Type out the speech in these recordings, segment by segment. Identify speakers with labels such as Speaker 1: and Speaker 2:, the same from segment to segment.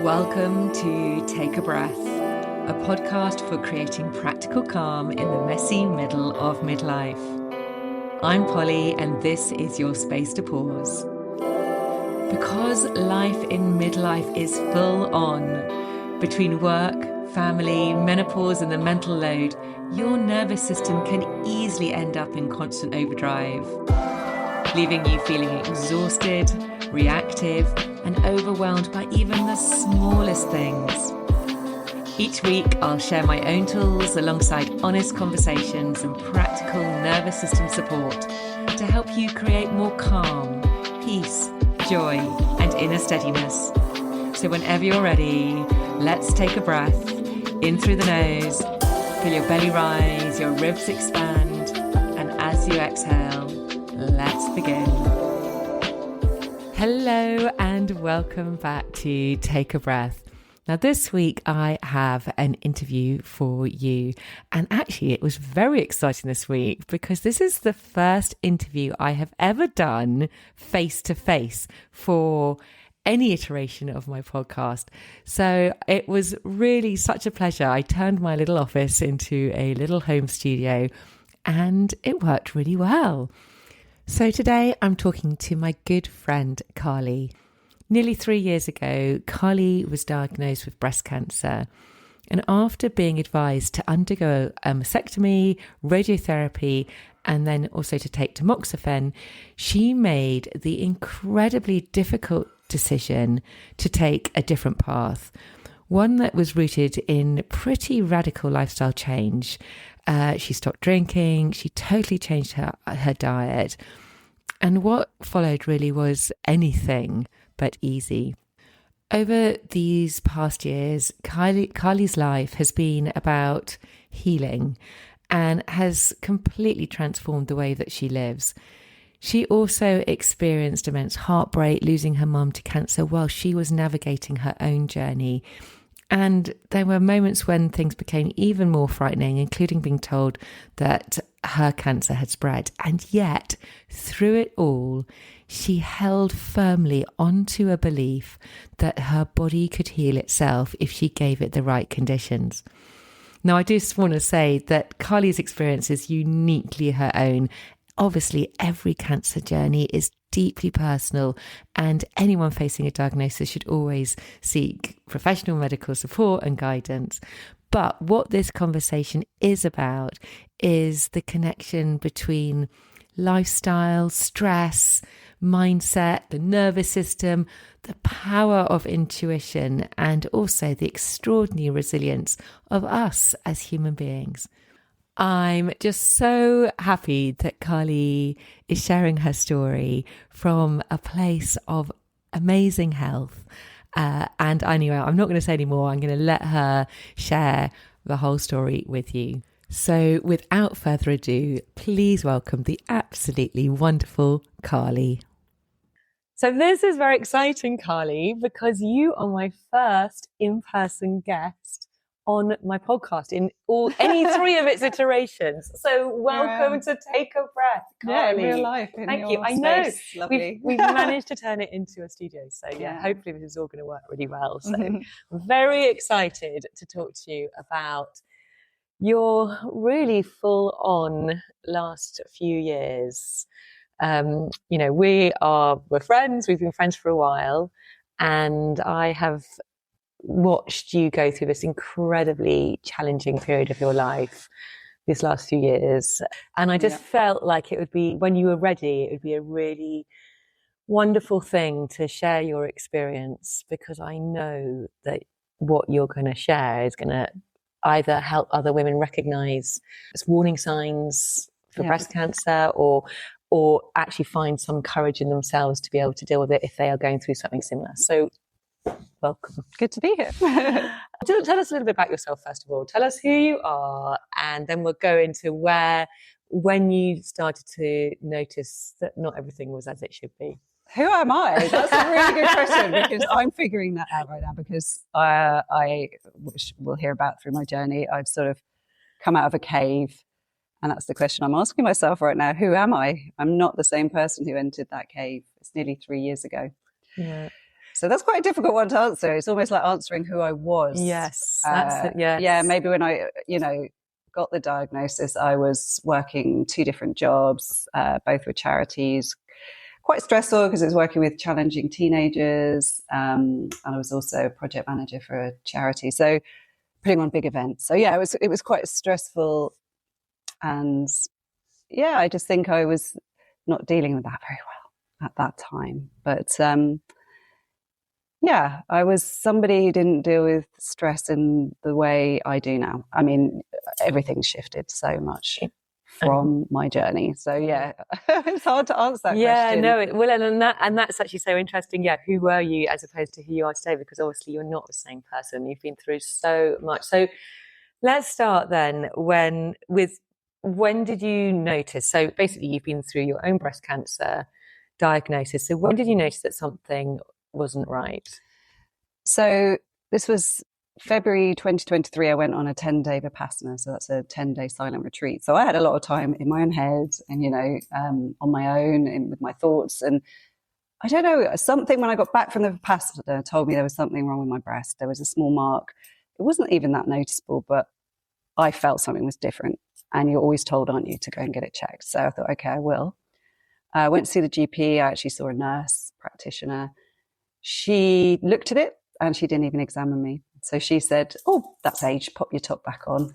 Speaker 1: Welcome to Take a Breath, a podcast for creating practical calm in the messy middle of midlife. I'm Polly, and this is your space to pause. Because life in midlife is full on, between work, family, menopause, and the mental load, your nervous system can easily end up in constant overdrive, leaving you feeling exhausted, reactive, and overwhelmed by even the smallest things. Each week, I'll share my own tools alongside honest conversations and practical nervous system support to help you create more calm, peace, joy, and inner steadiness. So whenever you're ready, let's take a breath in through the nose, feel your belly rise, your ribs expand, and as you exhale, let's begin. Hello and welcome back to Take a Breath. Now this week I have an interview for you, and actually it was very exciting this week because this is the first interview I have ever done face to face for any iteration of my podcast. So it was really such a pleasure. I turned my little office into a little home studio and it worked really well. So today I'm talking to my good friend, Carly. Nearly 3 years ago, Carly was diagnosed with breast cancer. And after being advised to undergo a mastectomy, radiotherapy, and then also to take tamoxifen, she made the incredibly difficult decision to take a different path. One that was rooted in pretty radical lifestyle change. She stopped drinking. She totally changed her diet. And what followed really was anything but easy. Over these past years, Carly's life has been about healing and has completely transformed the way that she lives. She also experienced immense heartbreak, losing her mum to cancer while she was navigating her own journey. And there were moments when things became even more frightening, including being told that her cancer had spread. And yet, through it all, she held firmly onto a belief that her body could heal itself if she gave it the right conditions. Now, I just want to say that Carly's experience is uniquely her own. Obviously, every cancer journey is deeply personal, and anyone facing a diagnosis should always seek professional medical support and guidance. But what this conversation is about is the connection between lifestyle, stress, mindset, the nervous system, the power of intuition, and also the extraordinary resilience of us as human beings. I'm just so happy that Carly is sharing her story from a place of amazing health. And anyway, I'm not going to say any more. I'm going to let her share the whole story with you. So without further ado, please welcome the absolutely wonderful Carly. So this is very exciting, Carly, because you are my first in-person guest on my podcast in any three of its iterations. So welcome to Take a Breath, Carly.
Speaker 2: Yeah, real life.
Speaker 1: Thank you. I know we've managed to turn it into a studio. So yeah, hopefully this is all going to work really well. So I'm very excited to talk to you about your really full on last few years. We're friends. We've been friends for a while, and I have watched you go through this incredibly challenging period of your life these last few years. And I just felt like it would be, when you were ready, it would be a really wonderful thing to share your experience, because I know that what you're going to share is going to either help other women recognize warning signs for breast cancer or actually find some courage in themselves to be able to deal with it if they are going through something similar. So welcome.
Speaker 2: Good to be here.
Speaker 1: Tell us a little bit about yourself, first of all. Tell us who you are, and then we'll go into when you started to notice that not everything was as it should be.
Speaker 2: Who am I? That's a really good question, because I'm figuring that out right now, because which we'll hear about through my journey, I've sort of come out of a cave, and that's the question I'm asking myself right now. Who am I? I'm not the same person who entered that cave. It's nearly 3 years ago.
Speaker 1: Yeah.
Speaker 2: So that's quite a difficult one to answer. It's almost like answering who I was.
Speaker 1: Yes, that's it. Yes.
Speaker 2: Yeah, maybe when I, got the diagnosis, I was working 2 different jobs, both with charities. Quite stressful because I was working with challenging teenagers, and I was also a project manager for a charity. So putting on big events. So yeah, it was quite stressful, and yeah, I just think I was not dealing with that very well at that time. But yeah, I was somebody who didn't deal with stress in the way I do now. I mean, everything shifted so much from my journey. So yeah, it's hard to answer that question.
Speaker 1: And that's actually so interesting. Yeah, who were you as opposed to who you are today? Because obviously you're not the same person. You've been through so much. So let's start then when did you notice? So basically you've been through your own breast cancer diagnosis. So when did you notice that something wasn't right?
Speaker 2: So this was February 2023. I went on a 10-day Vipassana. So that's a 10-day silent retreat. So I had a lot of time in my own head and, on my own and with my thoughts. And I don't know, something when I got back from the Vipassana told me there was something wrong with my breast. There was a small mark. It wasn't even that noticeable, but I felt something was different. And you're always told, aren't you, to go and get it checked. So I thought, okay, I will. I went to see the GP. I actually saw a nurse practitioner. She looked at it and she didn't even examine me. So she said, oh, that's age, pop your top back on.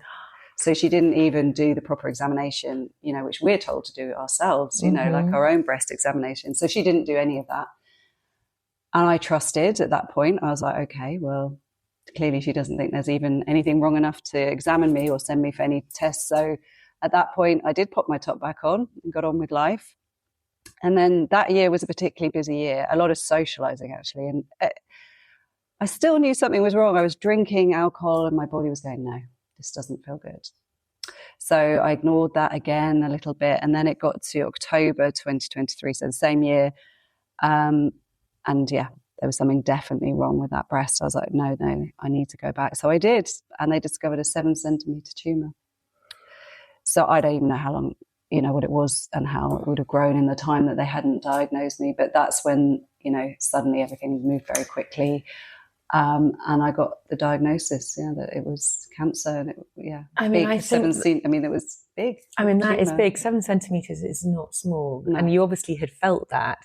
Speaker 2: So she didn't even do the proper examination, which we're told to do ourselves, like our own breast examination. So she didn't do any of that. And I trusted at that point. I was like, okay, well, clearly she doesn't think there's even anything wrong enough to examine me or send me for any tests. So at that point, I did pop my top back on and got on with life. And then that year was a particularly busy year, a lot of socializing actually. And I still knew something was wrong. I was drinking alcohol and my body was going, no, this doesn't feel good. So I ignored that again a little bit. And then it got to October 2023, so the same year. And yeah, there was something definitely wrong with that breast. I was like, no, I need to go back. So I did. And they discovered a 7-centimeter tumor. So I don't even know how long, what it was and how it would have grown in the time that they hadn't diagnosed me. But that's when, suddenly everything moved very quickly. And I got the diagnosis, that it was cancer. And it was big.
Speaker 1: That is big. 7 centimeters is not small. No. And you obviously had felt that.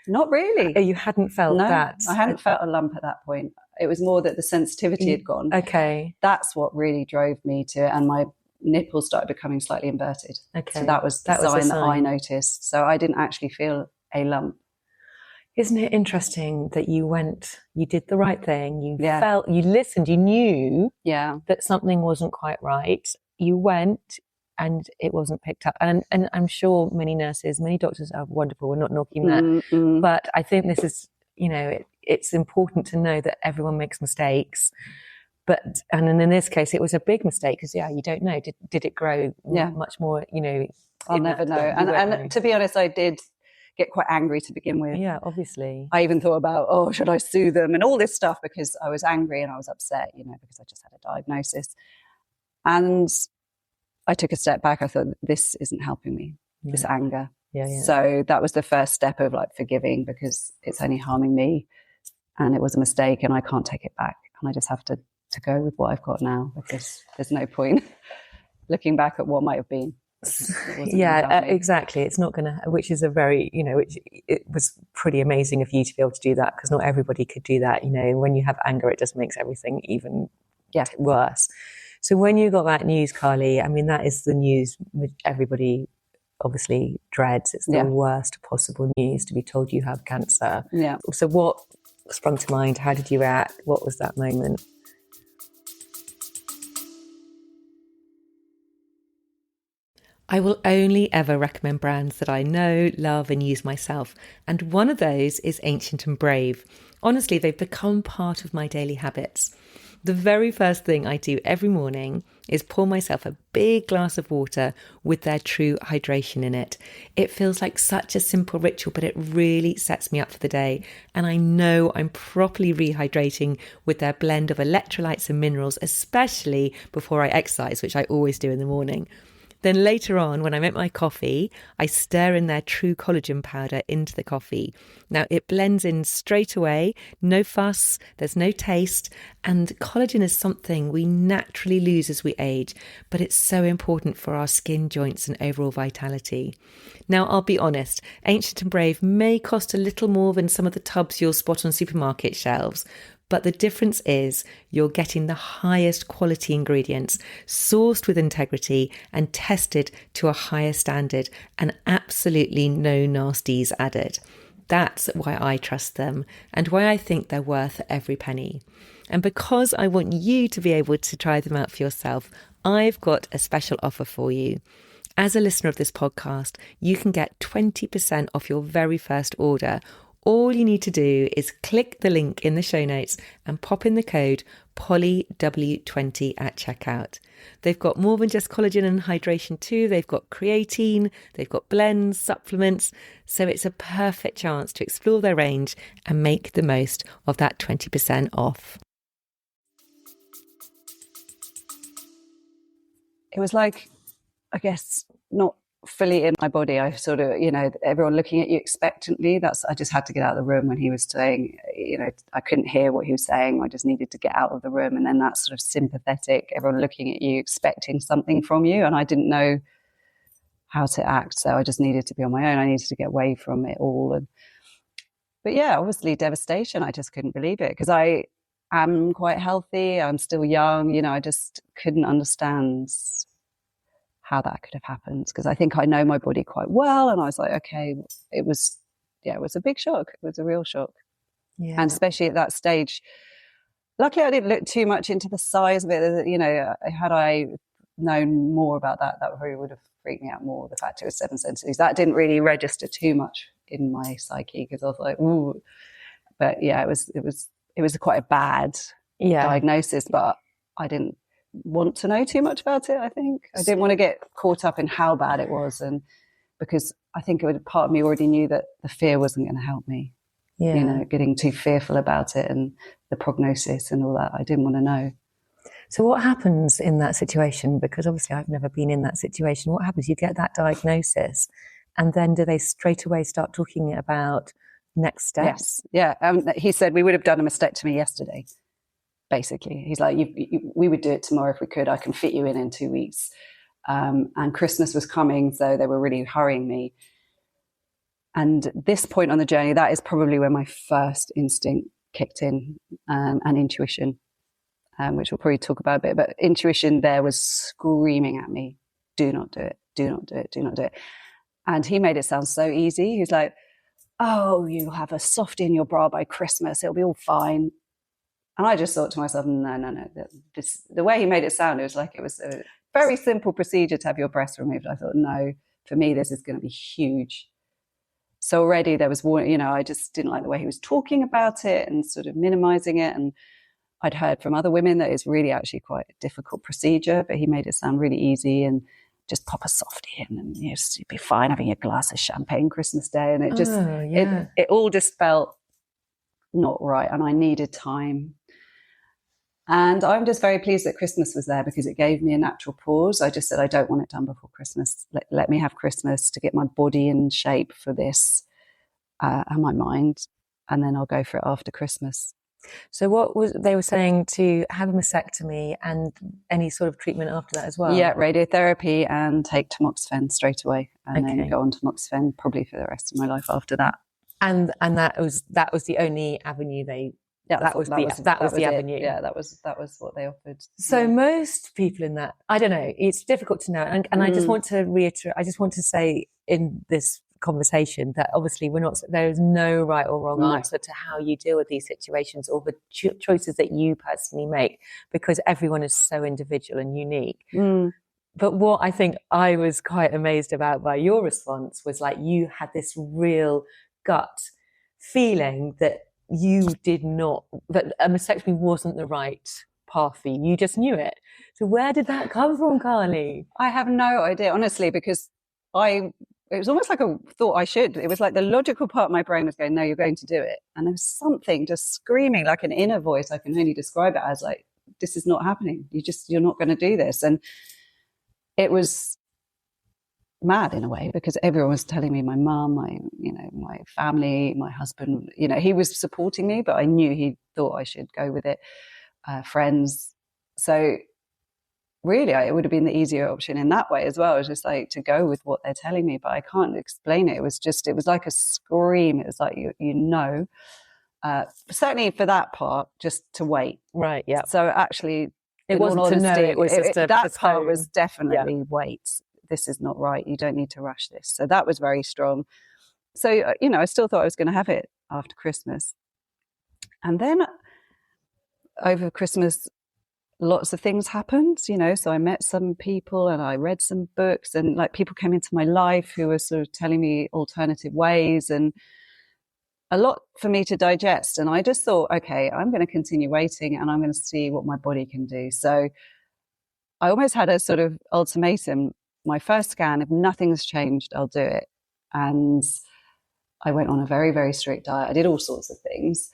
Speaker 2: Not really.
Speaker 1: You hadn't felt that?
Speaker 2: I hadn't felt a lump at that point. It was more that the sensitivity had gone.
Speaker 1: Okay.
Speaker 2: That's what really drove me to it. And my nipples started becoming slightly inverted.
Speaker 1: Okay.
Speaker 2: So that was the sign that I noticed. So I didn't actually feel a lump.
Speaker 1: Isn't it interesting that you did the right thing, you felt, you listened, you knew that something wasn't quite right. You went and it wasn't picked up. And I'm sure many nurses, many doctors are wonderful. We're not knocking that. But I think this is, it's important to know that everyone makes mistakes. And in this case, it was a big mistake because, you don't know. Did it grow much more,
Speaker 2: I'll never know. And to be honest, I did get quite angry to begin with.
Speaker 1: Yeah, obviously.
Speaker 2: I even thought about, should I sue them and all this stuff because I was angry and I was upset, because I just had a diagnosis. And I took a step back. I thought, this isn't helping me, this anger.
Speaker 1: Yeah.
Speaker 2: So that was the first step of forgiving because it's only harming me and it was a mistake and I can't take it back. And I just have to go with what I've got now because there's no point looking back at what might have been.
Speaker 1: Exactly. It's not going to, which is a very, it was pretty amazing of you to be able to do that because not everybody could do that. When you have anger, it just makes everything even worse. So when you got that news, Carly, that is the news everybody obviously dreads. It's the worst possible news to be told you have cancer.
Speaker 2: Yeah.
Speaker 1: So what sprung to mind? How did you react? What was that moment? I will only ever recommend brands that I know, love and use myself. And one of those is Ancient and Brave. Honestly, they've become part of my daily habits. The very first thing I do every morning is pour myself a big glass of water with their true hydration in it. It feels like such a simple ritual, but it really sets me up for the day. And I know I'm properly rehydrating with their blend of electrolytes and minerals, especially before I exercise, which I always do in the morning. Then later on, when I make my coffee, I stir in their true collagen powder into the coffee. Now, it blends in straight away, no fuss, there's no taste, and collagen is something we naturally lose as we age, but it's so important for our skin, joints, and overall vitality. Now, I'll be honest, Ancient and Brave may cost a little more than some of the tubs you'll spot on supermarket shelves, but the difference is you're getting the highest quality ingredients, sourced with integrity and tested to a higher standard, and absolutely no nasties added. That's why I trust them and why I think they're worth every penny. And because I want you to be able to try them out for yourself, I've got a special offer for you. As a listener of this podcast, you can get 20% off your very first order. All you need to do is click the link in the show notes and pop in the code POLYW20 at checkout. They've got more than just collagen and hydration too. They've got creatine, they've got blends, supplements. So it's a perfect chance to explore their range and make the most of that 20% off.
Speaker 2: It was like, I guess, not fully in my body. I sort of, everyone looking at you expectantly. I just had to get out of the room when he was saying, I couldn't hear what he was saying. I just needed to get out of the room. And then that sort of sympathetic, everyone looking at you, expecting something from you. And I didn't know how to act. So I just needed to be on my own. I needed to get away from it all. But yeah, obviously devastation. I just couldn't believe it because I am quite healthy. I'm still young. I just couldn't understand how that could have happened, because I think I know my body quite well. And I was like, okay, it was a big shock. It was a real shock. Yeah. And especially at that stage, luckily I didn't look too much into the size of it. Had I known more about that probably would have freaked me out more. The fact it was 7 centimeters, that didn't really register too much in my psyche, because I was like, ooh. But yeah, it was quite a bad diagnosis, but I didn't want to know too much about it. I think I didn't want to get caught up in how bad it was, and because I think part of me already knew that the fear wasn't going to help me. Getting too fearful about it and the prognosis and all that, I didn't want to know.
Speaker 1: So what happens in that situation? Because obviously I've never been in that situation. What happens? You get that diagnosis, and then do they straight away start talking about next steps?
Speaker 2: Yes. Yeah. He said we would have done a mastectomy yesterday. Basically, he's like, we would do it tomorrow if we could. I can fit you in 2 weeks. And Christmas was coming, so they were really hurrying me. And this point on the journey, that is probably where my first instinct kicked in, and intuition, which we'll probably talk about a bit. But intuition there was screaming at me, do not do it, do not do it, do not do it. And he made it sound so easy. He's like, oh, you'll have a soft in your bra by Christmas. It'll be all fine. And I just thought to myself, no. The way he made it sound, it was like it was a very simple procedure to have your breast removed. I thought, no, for me, this is going to be huge. So already there was one, I just didn't like the way he was talking about it and sort of minimizing it. And I'd heard from other women that it's really actually quite a difficult procedure, but he made it sound really easy and just pop a softie in and you'd be fine having a glass of champagne Christmas Day. And it just, it all just felt not right. And I needed time. And I'm just very pleased that Christmas was there, because it gave me a natural pause. I just said, I don't want it done before Christmas. Let me have Christmas to get my body in shape for this, and my mind, and then I'll go for it after Christmas.
Speaker 1: So what was they were saying, to have a mastectomy and any sort of treatment after that as well?
Speaker 2: Yeah, radiotherapy and take tamoxifen straight away, and then go on tamoxifen probably for the rest of my life after that.
Speaker 1: And that was the only avenue they. Yeah, that was the avenue.
Speaker 2: Yeah, that was what they offered.
Speaker 1: So most people in that, I don't know, it's difficult to know. And I just want to reiterate, I just want to say in this conversation that obviously there is no right or wrong answer to how you deal with these situations or the choices that you personally make, because everyone is so individual and unique. But what I think I was quite amazed about by your response was like, you had this real gut feeling that that a mastectomy wasn't the right path for you. You just knew it. So where did that come from, Carly?
Speaker 2: I have no idea, honestly, because it was almost like a thought I should. It was like the logical part of my brain was going, no, you're going to do it. And there was something just screaming, like an inner voice. I can only describe it as like, this is not happening. You're not going to do this. And it was mad in a way, because everyone was telling me, my mum, my family, my husband, he was supporting me, but I knew he thought I should go with it. Friends. So really, it would have been the easier option in that way as well. It was just like to go with what they're telling me, but I can't explain it. It was like a scream. It was like, certainly for that part, just to wait.
Speaker 1: Right. Yeah.
Speaker 2: So actually,
Speaker 1: it wasn't honesty, to know. It was just
Speaker 2: that part was definitely wait. This is not right. You don't need to rush this. So that was very strong. So, I still thought I was going to have it after Christmas. And then over Christmas, lots of things happened, so I met some people and I read some books, and like people came into my life who were sort of telling me alternative ways, and a lot for me to digest. And I just thought, okay, I'm going to continue waiting and I'm going to see what my body can do. So I almost had a sort of ultimatum. My first scan, if nothing's changed, I'll do it. And I went on a very, very strict diet. I did all sorts of things.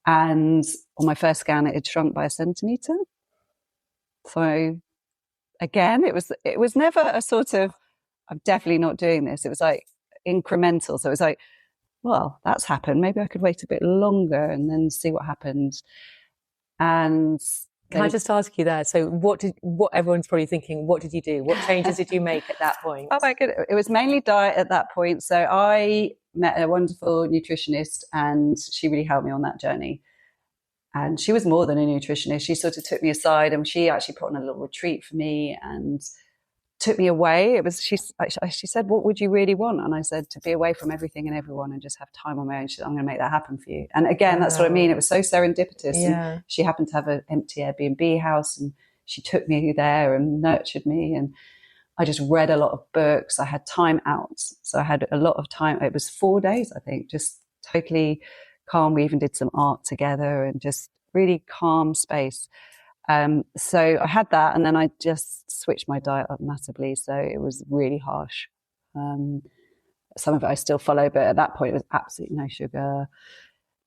Speaker 2: And on my first scan, it had shrunk by 1 centimetre. So again, it was never a sort of, I'm definitely not doing this. It was like incremental. So it was like, well, that's happened. Maybe I could wait a bit longer and then see what happened. And
Speaker 1: can I just ask you there? So what everyone's probably thinking, what did you do? What changes did you make at that point?
Speaker 2: Oh my goodness. It was mainly diet at that point. So I met a wonderful nutritionist and she really helped me on that journey. And she was more than a nutritionist. She sort of took me aside and she actually put on a little retreat for me and took me away. She said, what would you really want? And I said, to be away from everything and everyone and just have time on my own. She said, I'm going to make that happen for you. And again, that's what I mean. It was so serendipitous.
Speaker 1: Yeah.
Speaker 2: And she happened to have an empty Airbnb house and she took me there and nurtured me. And I just read a lot of books. I had time out. So I had a lot of time. It was 4 days, I think, just totally calm. We even did some art together and just really calm space. So I had that, and then I just switched my diet up massively. So it was really harsh. Some of it I still follow, but at that point it was absolutely no sugar,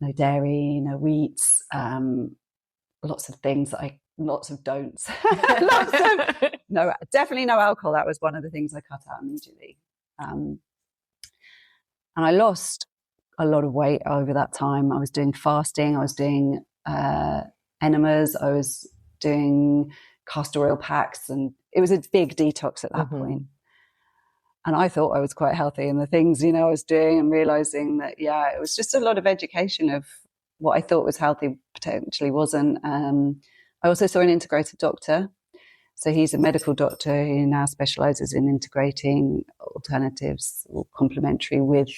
Speaker 2: no dairy, no wheats, lots of things lots of don'ts. Definitely no alcohol. That was one of the things I cut out immediately. And I lost a lot of weight over that time. I was doing fasting. I was doing enemas. I was doing castor oil packs, and it was a big detox at that point. And I thought I was quite healthy, and the things, I was doing and realizing that, it was just a lot of education of what I thought was healthy potentially wasn't. I also saw an integrated doctor. So he's a medical doctor who now specializes in integrating alternatives or complementary with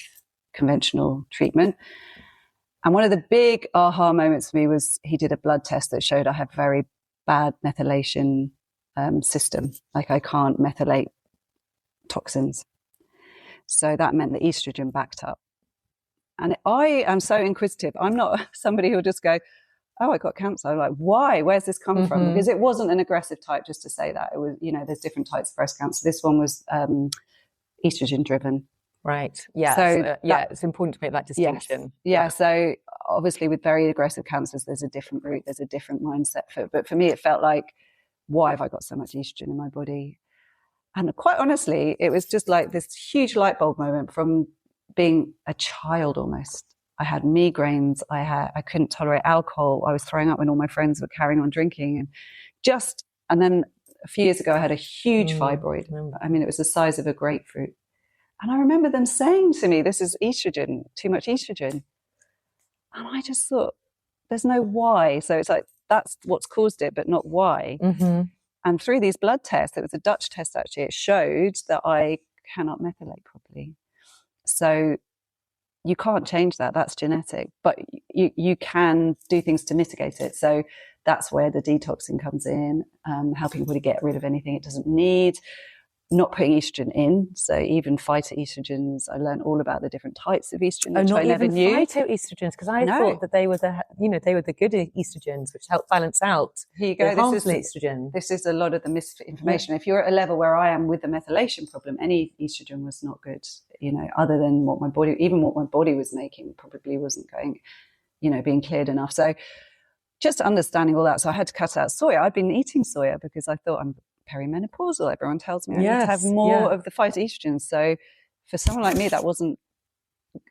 Speaker 2: conventional treatment. And one of the big aha moments for me was he did a blood test that showed I have very bad methylation system. Like I can't methylate toxins. So that meant the estrogen backed up. And I am so inquisitive. I'm not somebody who'll just go, oh, I got cancer. I'm like, why? Where's this come from? Because it wasn't an aggressive type, just to say that. It was, there's different types of breast cancer. This one was estrogen driven.
Speaker 1: Right. Yeah. So it's important to make that distinction.
Speaker 2: Yes. So obviously with very aggressive cancers, there's a different route, there's a different mindset for it. But for me, it felt like, why have I got so much estrogen in my body? And quite honestly, it was just like this huge light bulb moment from being a child almost. I had migraines. I couldn't tolerate alcohol. I was throwing up when all my friends were carrying on drinking. And then a few years ago, I had a huge fibroid. I mean, it was the size of a grapefruit. And I remember them saying to me, this is estrogen, too much estrogen. And I just thought, there's no why. So it's like, that's what's caused it, but not why. And through these blood tests, it was a Dutch test actually, it showed that I cannot methylate properly. So you can't change that. That's genetic. But you can do things to mitigate it. So that's where the detoxing comes in, helping people to get rid of anything it doesn't need. Not putting estrogen in, so even phytoestrogens. I learned all about the different types of estrogen, which I never knew.
Speaker 1: Phytoestrogens, because I thought that they were the good estrogens, which help balance out.
Speaker 2: Here you go.
Speaker 1: This is estrogen.
Speaker 2: This is a lot of the misinformation. If you're at a level where I am with the methylation problem, any estrogen was not good. Other than what my body was making, probably wasn't going, being cleared enough. So just understanding all that. So I had to cut out soya. I'd been eating soya because I thought I'm perimenopausal. Everyone tells me I need to have more of the phytoestrogens. So for someone like me,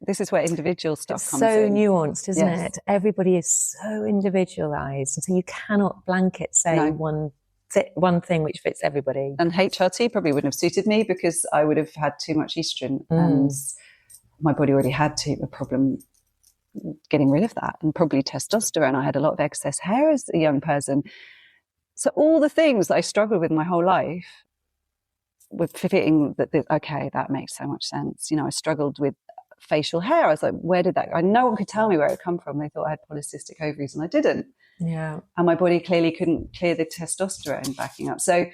Speaker 2: this is where individual stuff comes in.
Speaker 1: So nuanced, isn't it? Everybody is so individualized. And so you cannot blanket say one thing which fits everybody.
Speaker 2: And HRT probably wouldn't have suited me because I would have had too much estrogen and my body already had a problem getting rid of that, and probably testosterone. I had a lot of excess hair as a young person. So all the things that I struggled with my whole life were fitting that, okay, that makes so much sense. I struggled with facial hair. I was like, where did that go? And no one could tell me where it come from. They thought I had polycystic ovaries and I didn't.
Speaker 1: Yeah.
Speaker 2: And my body clearly couldn't clear the testosterone backing up. So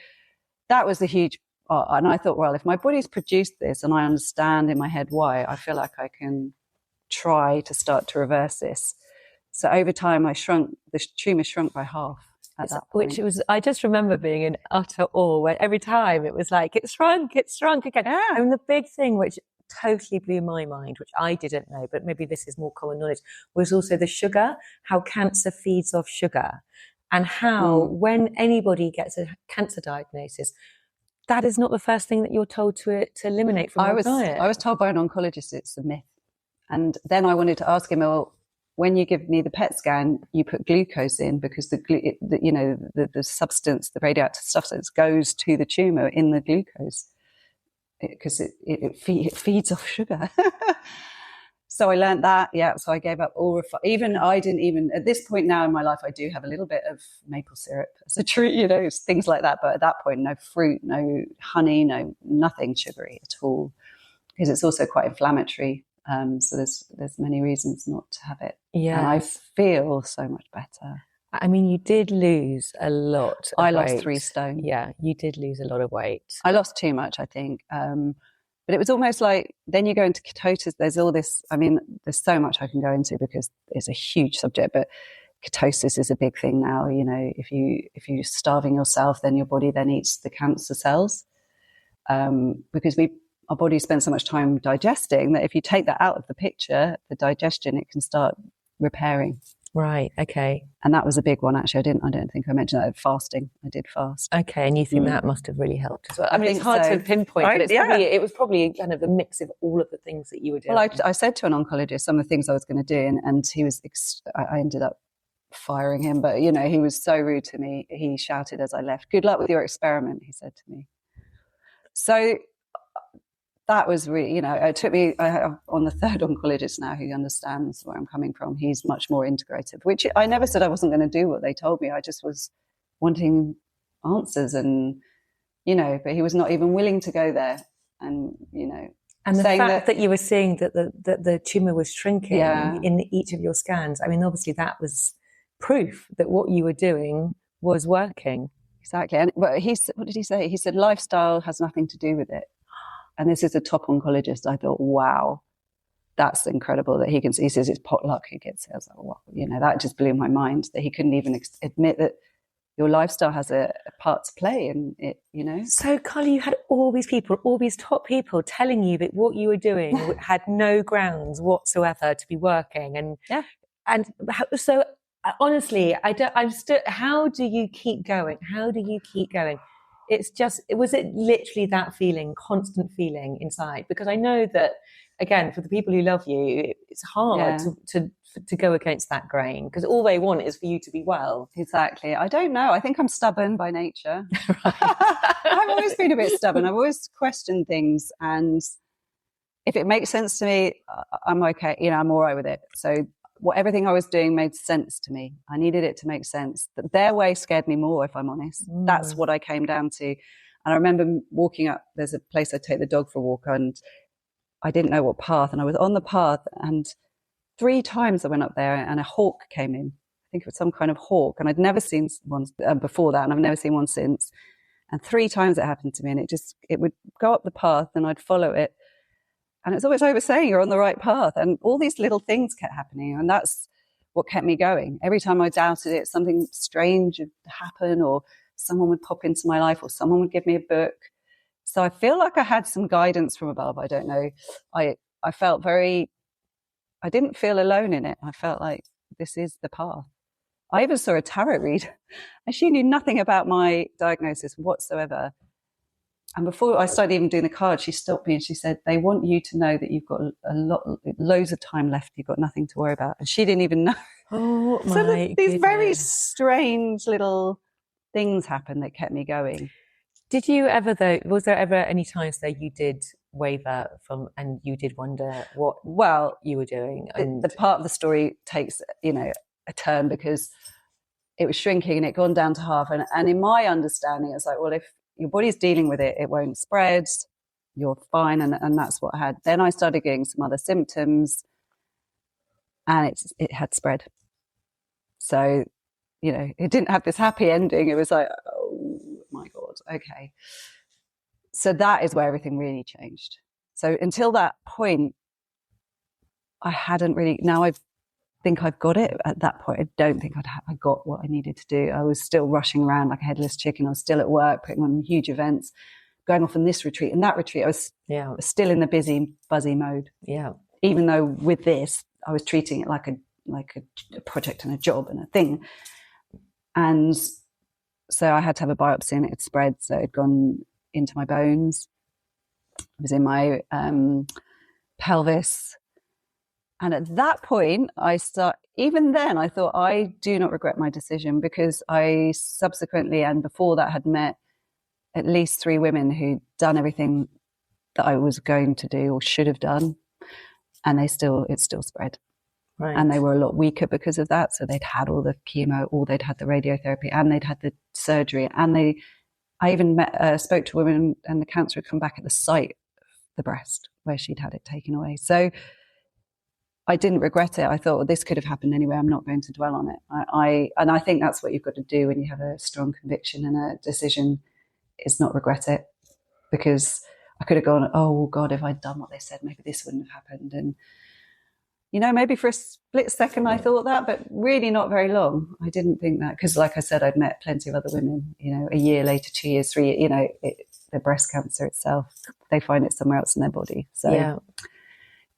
Speaker 2: that was the huge part. And I thought, well, if my body's produced this and I understand in my head why, I feel like I can try to start to reverse this. So over time, the tumor shrunk by half. At that point.
Speaker 1: I just remember being in utter awe where every time it was like, it shrunk again.
Speaker 2: Yeah.
Speaker 1: And the big thing which totally blew my mind, which I didn't know, but maybe this is more common knowledge, was also the sugar, how cancer feeds off sugar, and how when anybody gets a cancer diagnosis, that is not the first thing that you're told to eliminate from your diet.
Speaker 2: I was told by an oncologist it's a myth. And then I wanted to ask him, well, when you give me the PET scan, you put glucose in because the substance, the radioactive substance, goes to the tumor in the glucose because it feeds off sugar. So I learned that. Yeah. So I gave up all at this point now in my life, I do have a little bit of maple syrup as a treat, things like that. But at that point, no fruit, no honey, nothing sugary at all, because it's also quite inflammatory. So there's many reasons not to have it.
Speaker 1: Yeah.
Speaker 2: And I feel so much better.
Speaker 1: I mean, you did lose a lot of weight.
Speaker 2: I lost 3 stone.
Speaker 1: Yeah, you did lose a lot of weight.
Speaker 2: I lost too much, I think. But it was almost like, then you go into ketosis. There's all this, there's so much I can go into because it's a huge subject, but ketosis is a big thing now. If you're starving yourself, then your body then eats the cancer cells. Because our body spends so much time digesting that if you take that out of the picture, the digestion, it can start repairing.
Speaker 1: Right. Okay.
Speaker 2: And that was a big one, actually. I don't think I mentioned that. Fasting. I did fast.
Speaker 1: Okay. And you think that must have really helped as well?
Speaker 2: I mean,
Speaker 1: it's hard to pinpoint,
Speaker 2: right?
Speaker 1: But it was probably kind of a mix of all of the things that you were doing.
Speaker 2: Well, I said to an oncologist some of the things I was going to do, and he was, I ended up firing him, but he was so rude to me. He shouted as I left, "Good luck with your experiment," he said to me. So that was really, it took me on the 3rd oncologist now who understands where I'm coming from. He's much more integrative, which I never said I wasn't going to do what they told me. I just was wanting answers and, but he was not even willing to go there. And,
Speaker 1: and the fact that you were seeing that the tumor was shrinking in each of your scans, obviously that was proof that what you were doing was working.
Speaker 2: Exactly. And what did he say? He said, lifestyle has nothing to do with it. And this is a top oncologist. I thought, wow, that's incredible that he can see. He says it's potluck who gets it. I was like, wow, that just blew my mind that he couldn't even admit that your lifestyle has a part to play in it,
Speaker 1: So, Carly, you had all these top people telling you that what you were doing had no grounds whatsoever to be working. And so honestly, how do you keep going? Was it literally that feeling, constant feeling inside? Because I know that, again, for the people who love you, it's hard to go against that grain because all they want is for you to be well.
Speaker 2: Exactly. I don't know. I think I'm stubborn by nature. I've always been a bit stubborn. I've always questioned things. And if it makes sense to me, I'm okay. I'm all right with it. So everything I was doing made sense to me. I needed it to make sense. Their way scared me more, if I'm honest. That's what I came down to. And I remember walking up, there's a place I take the dog for a walk, and I didn't know what path. And I was on the path, and 3 times I went up there and a hawk came in. I think it was some kind of hawk. And I'd never seen one before that, and I've never seen one since. And 3 times it happened to me, and it would go up the path and I'd follow it. And it's always over saying you're on the right path. And all these little things kept happening. And that's what kept me going. Every time I doubted it, something strange would happen, or someone would pop into my life, or someone would give me a book. So I feel like I had some guidance from above. I don't know. I felt I didn't feel alone in it. I felt like this is the path. I even saw a tarot reader, and she knew nothing about my diagnosis whatsoever. And before I started even doing the card, she stopped me and she said, they want you to know that you've got loads of time left. You've got nothing to worry about. And she didn't even know.
Speaker 1: Oh, my
Speaker 2: So these very
Speaker 1: goodness.
Speaker 2: strange little things happened that kept me going.
Speaker 1: Did you ever, though, was there ever any times that you did waver from, and you did wonder what you were doing? And
Speaker 2: the part of the story takes, a turn, because it was shrinking and it gone down to half. And in my understanding, it's like, well, if your body's dealing with it, it won't spread, you're fine. And that's what I had. Then I started getting some other symptoms, and it had spread. So, it didn't have this happy ending. It was like, oh my God, okay. So that is where everything really changed. So until that point, I hadn't really, now I think I've got it. At that point, I don't think I got what I needed to do. I was still rushing around like a headless chicken. I was still at work, putting on huge events, going off on this retreat and that retreat. I was still in the busy, buzzy mode.
Speaker 1: Yeah.
Speaker 2: Even though with this, I was treating it like a project and a job and a thing. And so I had to have a biopsy, and it had spread. So it had gone into my bones. It was in my pelvis. And at that point, even then, I thought, I do not regret my decision, because I subsequently and before that had met at least 3 women who'd done everything that I was going to do or should have done. And it still spread. Right. And they were a lot weaker because of that. So they'd had all the chemo, or they'd had the radiotherapy, and they'd had the surgery. And I even spoke to a woman, and the cancer had come back at the site of the breast where she'd had it taken away. So I didn't regret it. I thought, well, this could have happened anyway. I'm not going to dwell on it. And I think that's what you've got to do when you have a strong conviction and a decision, is not regret it. Because I could have gone, oh God, if I'd done what they said, maybe this wouldn't have happened. And maybe for a split second I thought that, but really not very long. I didn't think that, because like I said, I'd met plenty of other women, a year later, 2 years, 3 years, the breast cancer itself, they find it somewhere else in their body. So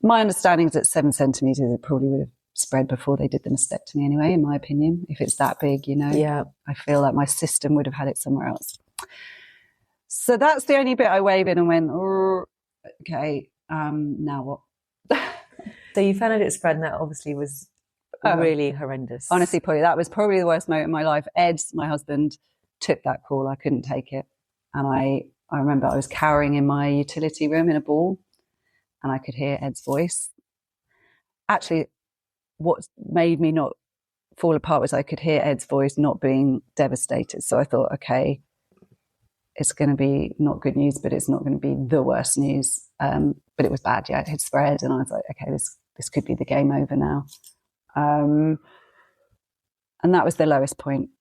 Speaker 2: my understanding is that 7 centimeters, it probably would have spread before they did the mastectomy anyway, in my opinion. If it's that big, I feel like my system would have had it somewhere else. So that's the only bit I wavered and went, oh, okay, now what?
Speaker 1: So you found out it spread, and that obviously was really horrendous.
Speaker 2: Honestly, Polly, that was probably the worst moment in my life. Ed, my husband, took that call. I couldn't take it. And I remember I was cowering in my utility room in a ball, and I could hear Ed's voice. Actually, what made me not fall apart was I could hear Ed's voice not being devastated. So I thought, okay, it's going to be not good news, but it's not going to be the worst news. But it was bad. Yeah, it had spread, and I was like, okay, this could be the game over now. And that was the lowest point,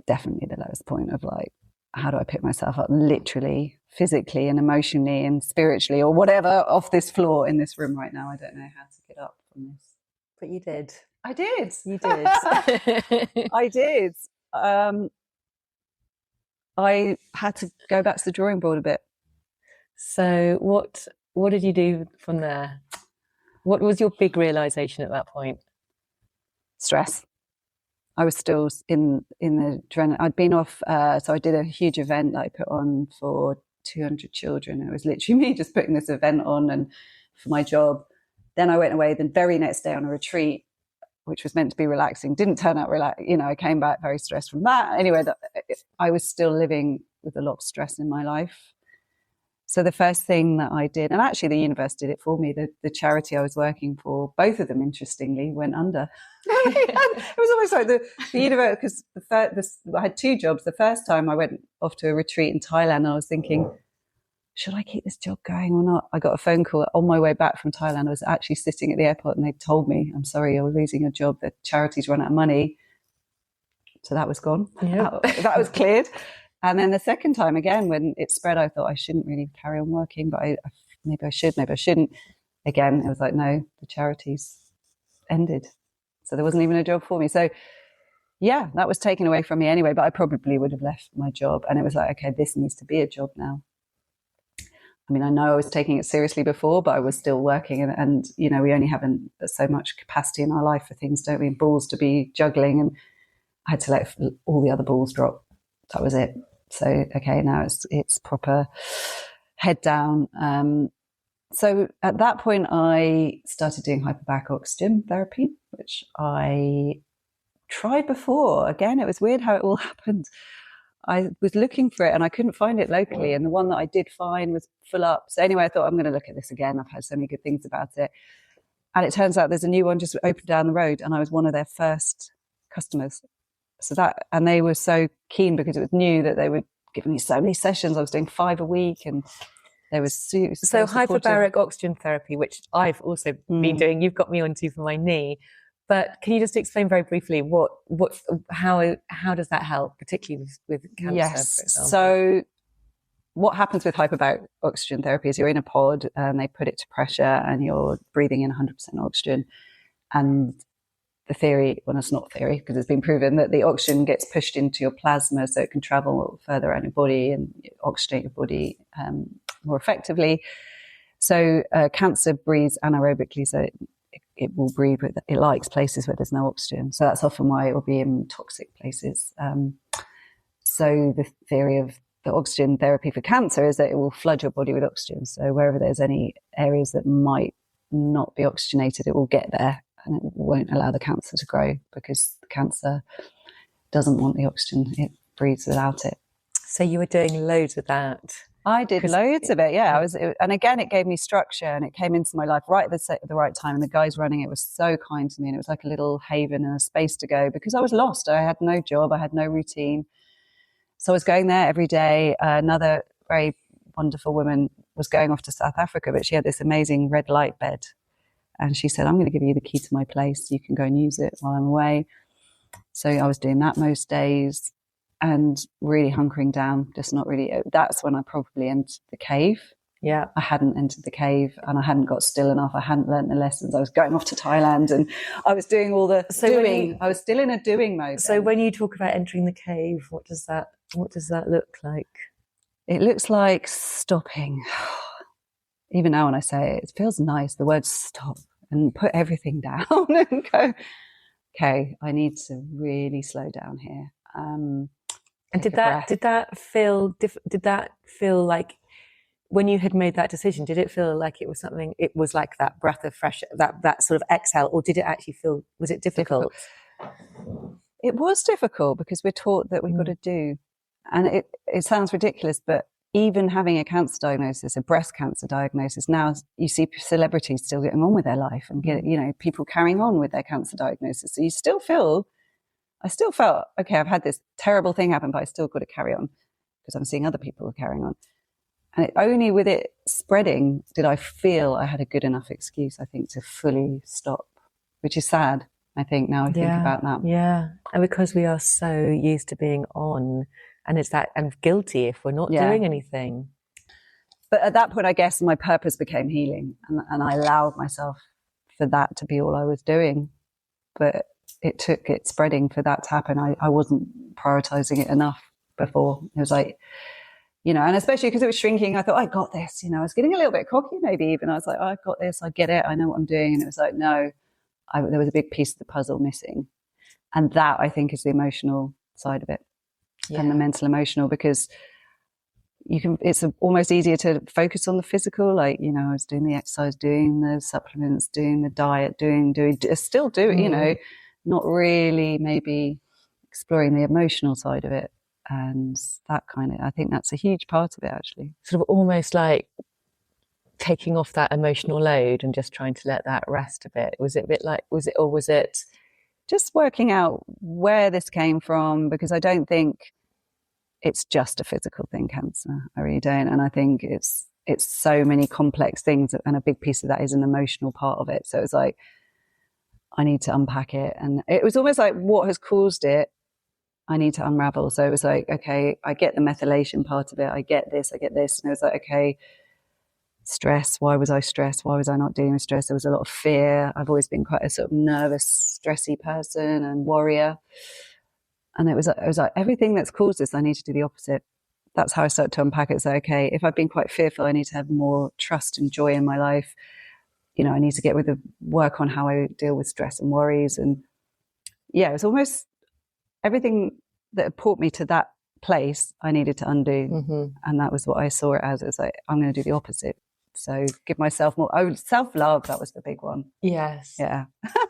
Speaker 2: definitely the lowest point of like, how do I pick myself up literally, physically and emotionally and spiritually or whatever off this floor in this room right now? I don't know how to get up from this.
Speaker 1: But you did.
Speaker 2: I did.
Speaker 1: You did.
Speaker 2: I did. I had to go back to the drawing board a bit.
Speaker 1: So what did you do from there? What was your big realization at that point?
Speaker 2: Stress. I was still in the adrenaline. I'd been off, so I did a huge event that I put on for 200 children. It was literally me just putting this event on and for my job. Then I went away the very next day on a retreat, which was meant to be relaxing. Didn't turn out relaxing. I came back very stressed from that. Anyway, I was still living with a lot of stress in my life. So the first thing that I did, and actually the universe did it for me, the charity I was working for, both of them, interestingly, went under. It was almost like the universe, because I had 2 jobs. The first time I went off to a retreat in Thailand, and I was thinking, should I keep this job going or not? I got a phone call on my way back from Thailand. I was actually sitting at the airport, and they told me, I'm sorry, you're losing your job. The charity's run out of money. So that was gone. Yep. That was cleared. And then the second time, again, when it spread, I thought I shouldn't really carry on working, but maybe I should, maybe I shouldn't. Again, it was like, no, the charity's ended. So there wasn't even a job for me. So yeah, that was taken away from me anyway, but I probably would have left my job. And it was like, okay, this needs to be a job now. I mean, I know I was taking it seriously before, but I was still working, and we only have so much capacity in our life for things, don't we? Balls to be juggling. And I had to let all the other balls drop. That was it. So, okay, now it's proper head down. So at that point, I started doing hyperbaric oxygen therapy, which I tried before. Again, it was weird how it all happened. I was looking for it and I couldn't find it locally. And the one that I did find was full up. So anyway, I thought I'm going to look at this again. I've heard so many good things about it. And it turns out there's a new one just opened down the road, and I was one of their first customers. And they were so keen because it was new that they were giving me so many sessions. I was doing 5 a week, and they were so
Speaker 1: hyperbaric oxygen therapy, which I've also been doing. You've got me onto for my knee. But can you just explain very briefly how does that help, particularly with cancer?
Speaker 2: Yes.
Speaker 1: For example?
Speaker 2: So what happens with hyperbaric oxygen therapy is you're in a pod and they put it to pressure and you're breathing in 100% oxygen. And the theory, well, it's not theory because it's been proven that the oxygen gets pushed into your plasma so it can travel further around your body and oxygenate your body more effectively. So cancer breathes anaerobically, so it will breathe with, it likes places where there's no oxygen. So that's often why it will be in toxic places. So the theory of the oxygen therapy for cancer is that it will flood your body with oxygen. So wherever there's any areas that might not be oxygenated, it will get there and it won't allow the cancer to grow because the cancer doesn't want the oxygen. It breathes without it.
Speaker 1: So you were doing loads of that.
Speaker 2: I did loads of it, yeah. And again, it gave me structure and it came into my life right at the right time. And the guys running it were so kind to me, and it was like a little haven and a space to go because I was lost. I had no job, I had no routine. So I was going there every day. Another very wonderful woman was going off to South Africa, but she had this amazing red light bed. And she said, I'm going to give you the key to my place. You can go and use it while I'm away. So I was doing that most days. And really hunkering down, just not really. That's when I probably entered the cave. Yeah. I hadn't entered the cave and I hadn't got still enough. I hadn't learned the lessons. I was going off to Thailand and I was doing all the doing. I was still in a doing mode.
Speaker 1: So when you talk about entering the cave, what does that look like?
Speaker 2: It looks like stopping. Even now when I say it feels nice. The word stop and put everything down and go, okay, I need to really slow down here.
Speaker 1: And did that feel like when you had made that decision, did it feel like it was something, it was like that breath of fresh, that sort of exhale, or did it actually was it difficult?
Speaker 2: It was difficult because we're taught that we've got to do. And it sounds ridiculous, but even having a cancer diagnosis, a breast cancer diagnosis, now you see celebrities still getting on with their life and people carrying on with their cancer diagnosis. So I still felt, okay, I've had this terrible thing happen, but I still got to carry on because I'm seeing other people carrying on. And only with it spreading did I feel I had a good enough excuse, I think, to fully stop, which is sad, I think, now I think about that.
Speaker 1: Yeah. And because we are so used to being on, and it's that, and guilty if we're not doing anything.
Speaker 2: But at that point, I guess my purpose became healing, and I allowed myself for that to be all I was doing. But it took it spreading for that to happen. I wasn't prioritizing it enough before. It was like, and especially because it was shrinking, I thought, I got this. I was getting a little bit cocky maybe even. I was like, I've got this, I get it, I know what I'm doing. And it was like, no, there was a big piece of the puzzle missing. And that, I think, is the emotional side of it and the mental emotional, because it's almost easier to focus on the physical. Like, I was doing the exercise, doing the supplements, doing the diet, still doing, not really maybe exploring the emotional side of it. And that I think that's a huge part of it, actually.
Speaker 1: Sort of almost like taking off that emotional load and just trying to let that rest a bit. Was it a bit like, was it?
Speaker 2: Just working out where this came from, because I don't think it's just a physical thing, cancer. I really don't. And I think it's so many complex things, and a big piece of that is an emotional part of it. So it's like, I need to unpack it. And it was almost like, what has caused it, I need to unravel. So it was like, okay, I get the methylation part of it. I get this. And it was like, okay, stress. Why was I stressed? Why was I not dealing with stress? There was a lot of fear. I've always been quite a sort of nervous, stressy person and warrior. And it was like, everything that's caused this, I need to do the opposite. That's how I started to unpack it. So, okay, if I've been quite fearful, I need to have more trust and joy in my life. I need to get with the work on how I deal with stress and worries. And it was almost everything that had brought me to that place, I needed to undo.
Speaker 1: Mm-hmm.
Speaker 2: And that was what I saw it as. It was like, I'm going to do the opposite. So give myself more, self-love, that was the big one.
Speaker 1: Yes.
Speaker 2: Yeah.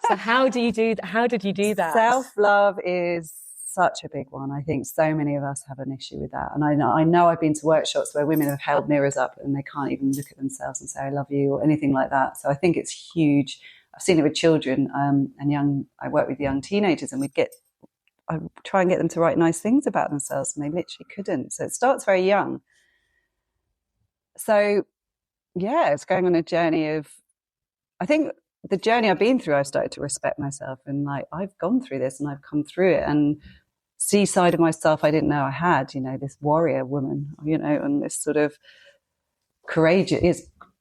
Speaker 1: So how did you do that?
Speaker 2: Self-love is such a big one. I think so many of us have an issue with that. And I know I've been to workshops where women have held mirrors up and they can't even look at themselves and say, I love you, or anything like that. So I think it's huge. I've seen it with children and I work with young teenagers, and I try and get them to write nice things about themselves, and they literally couldn't. So it starts very young. So yeah, it's going on a journey of, I think the journey I've been through, I've started to respect myself, and like, I've gone through this and I've come through it, and see side of myself I didn't know I had, this warrior woman, and this sort of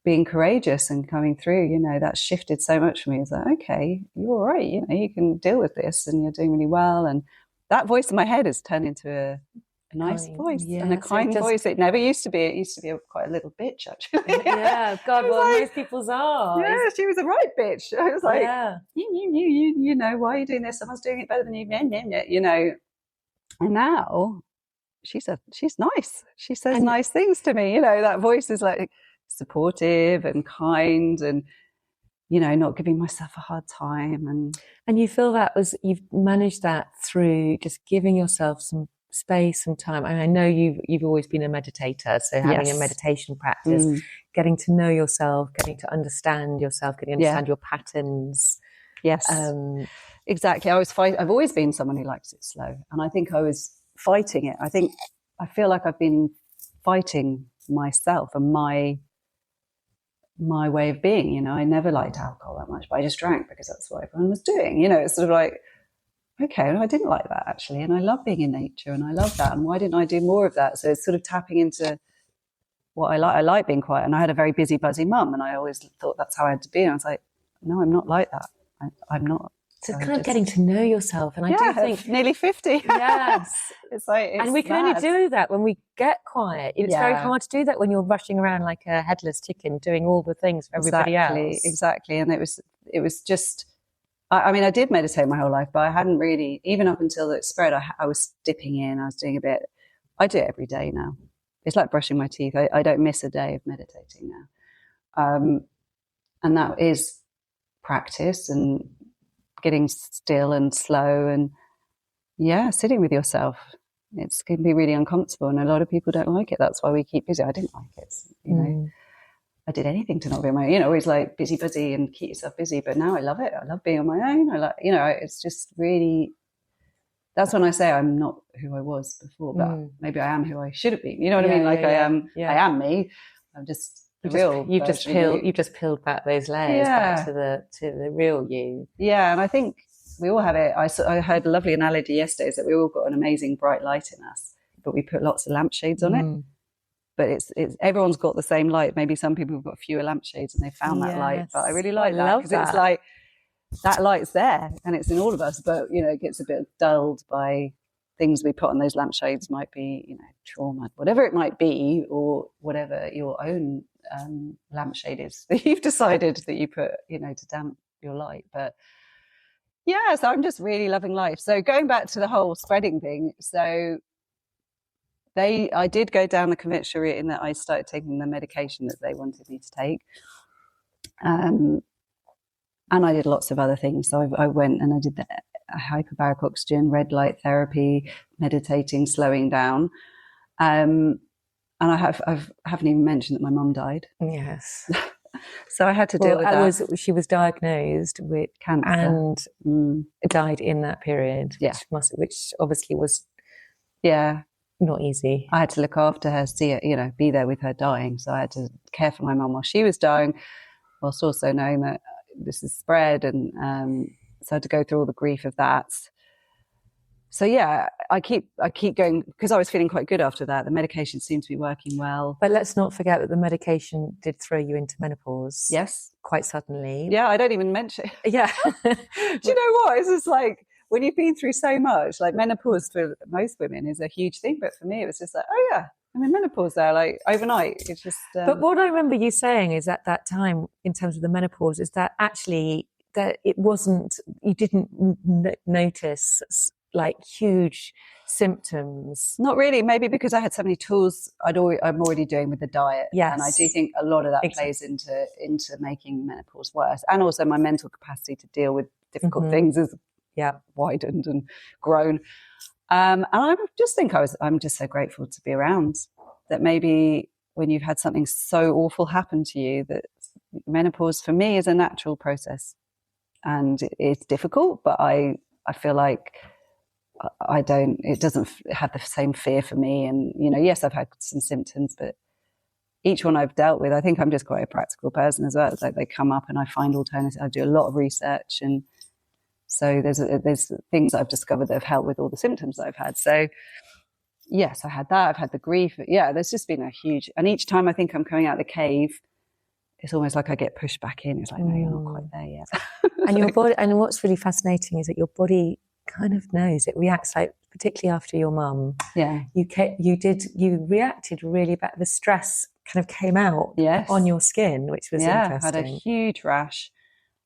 Speaker 2: being courageous and coming through, that shifted so much for me. It's like, okay, you're all right, you can deal with this, and you're doing really well. And that voice in my head has turned into a nice voice, and a kind voice. It never used to be. It used to be quite a little bitch, actually.
Speaker 1: Yeah, God, well, most people's are.
Speaker 2: Yeah, she was a right bitch. I was like, you know, why are you doing this? Someone's doing it better than you, And now she's nice. She says nice things to me. That voice is like supportive and kind, and not giving myself a hard time.
Speaker 1: And you feel you've managed that through just giving yourself some space and time. I know you've always been a meditator, so having a meditation practice, getting to know yourself, getting to understand yourself, getting to understand your patterns.
Speaker 2: Yes, exactly. I've always been someone who likes it slow, and I think I was fighting it. I feel like I've been fighting myself and my way of being. I never liked alcohol that much, but I just drank because that's what everyone was doing. It's sort of like, okay, I didn't like that, actually, and I love being in nature, and I love that, and why didn't I do more of that? So it's sort of tapping into what I like. I like being quiet, and I had a very busy, buzzy mum, and I always thought that's how I had to be, and I was like, no, I'm not like that. I'm not.
Speaker 1: So it's kind of getting to know yourself, and I do think
Speaker 2: nearly 50.
Speaker 1: Yes,
Speaker 2: and
Speaker 1: we can only do that when we get quiet. It's very hard to do that when you're rushing around like a headless chicken, doing all the things for everybody else.
Speaker 2: Exactly, and it was just. I did meditate my whole life, but I hadn't really, even up until it spread. I was dipping in. I was doing a bit. I do it every day now. It's like brushing my teeth. I don't miss a day of meditating now, and that is practice and getting still and slow and sitting with yourself. It can be really uncomfortable, and a lot of people don't like it. That's why we keep busy. I didn't like it, I did anything to not be on my own, always like busy and keep yourself busy. But now I love it. I love being on my own. I like, it's just really, that's when I say I'm not who I was before, but maybe I am who I should have been. You know what I mean? Like I am me. I'm just
Speaker 1: you've just peeled back those layers back to the real you.
Speaker 2: Yeah. And I think we all have it. I heard a lovely analogy yesterday, is that we all got an amazing bright light in us, but we put lots of lampshades on it. But it's everyone's got the same light. Maybe some people have got fewer lampshades and they found that light. But I really like that, because it's like that light's there and it's in all of us. But it gets a bit dulled by things we put on those lampshades. Might be trauma, whatever it might be, or whatever your own lampshade is that you've decided that you put to damp your light. But so I'm just really loving life. So going back to the whole spreading thing, so. I did go down the conventional route in that I started taking the medication that they wanted me to take. And I did lots of other things. So I went and I did the hyperbaric oxygen, red light therapy, meditating, slowing down. And I haven't even mentioned that my mum died.
Speaker 1: Yes.
Speaker 2: So I had to deal with that.
Speaker 1: She was diagnosed with
Speaker 2: cancer
Speaker 1: and died in that period.
Speaker 2: Yeah.
Speaker 1: Which obviously was.
Speaker 2: Yeah.
Speaker 1: Not easy.
Speaker 2: I had to look after her, see her, be there with her dying. So I had to care for my mum while she was dying, whilst also knowing that this is spread. And so I had to go through all the grief of that. So I keep going, because I was feeling quite good after that. The medication seemed to be working well.
Speaker 1: But let's not forget that the medication did throw you into menopause.
Speaker 2: Yes.
Speaker 1: Quite suddenly.
Speaker 2: Yeah, I don't even mention it.
Speaker 1: Yeah.
Speaker 2: Do you know what? It's just like, when you've been through so much, like menopause for most women is a huge thing. But for me, it was just like, oh yeah, I'm in menopause there, like overnight. It's just.
Speaker 1: But what I remember you saying is at that time, in terms of the menopause, is that actually that it wasn't, you didn't notice like huge symptoms?
Speaker 2: Not really. Maybe because I had so many tools I'm already doing with the diet.
Speaker 1: Yes.
Speaker 2: And I do think a lot of that
Speaker 1: Exactly.
Speaker 2: plays into making menopause worse. And also my mental capacity to deal with difficult things is widened and grown. And I just think I'm just so grateful to be around, that maybe when you've had something so awful happen to you, that menopause for me is a natural process. And it's difficult, but I feel like it doesn't have the same fear for me. And, yes, I've had some symptoms, but each one I've dealt with, I think I'm just quite a practical person as well. It's like they come up and I find alternatives. I do a lot of research. And so there's things I've discovered that have helped with all the symptoms that I've had. So yes, I had that. I've had the grief. Yeah, there's just been a huge, and each time I think I'm coming out of the cave, it's almost like I get pushed back in. It's like, no, you're not quite there yet.
Speaker 1: And your body, and what's really fascinating is that your body kind of knows. It reacts, like, particularly after your mum.
Speaker 2: Yeah.
Speaker 1: You reacted really bad. The stress kind of came out on your skin, which was interesting.
Speaker 2: I had a huge rash.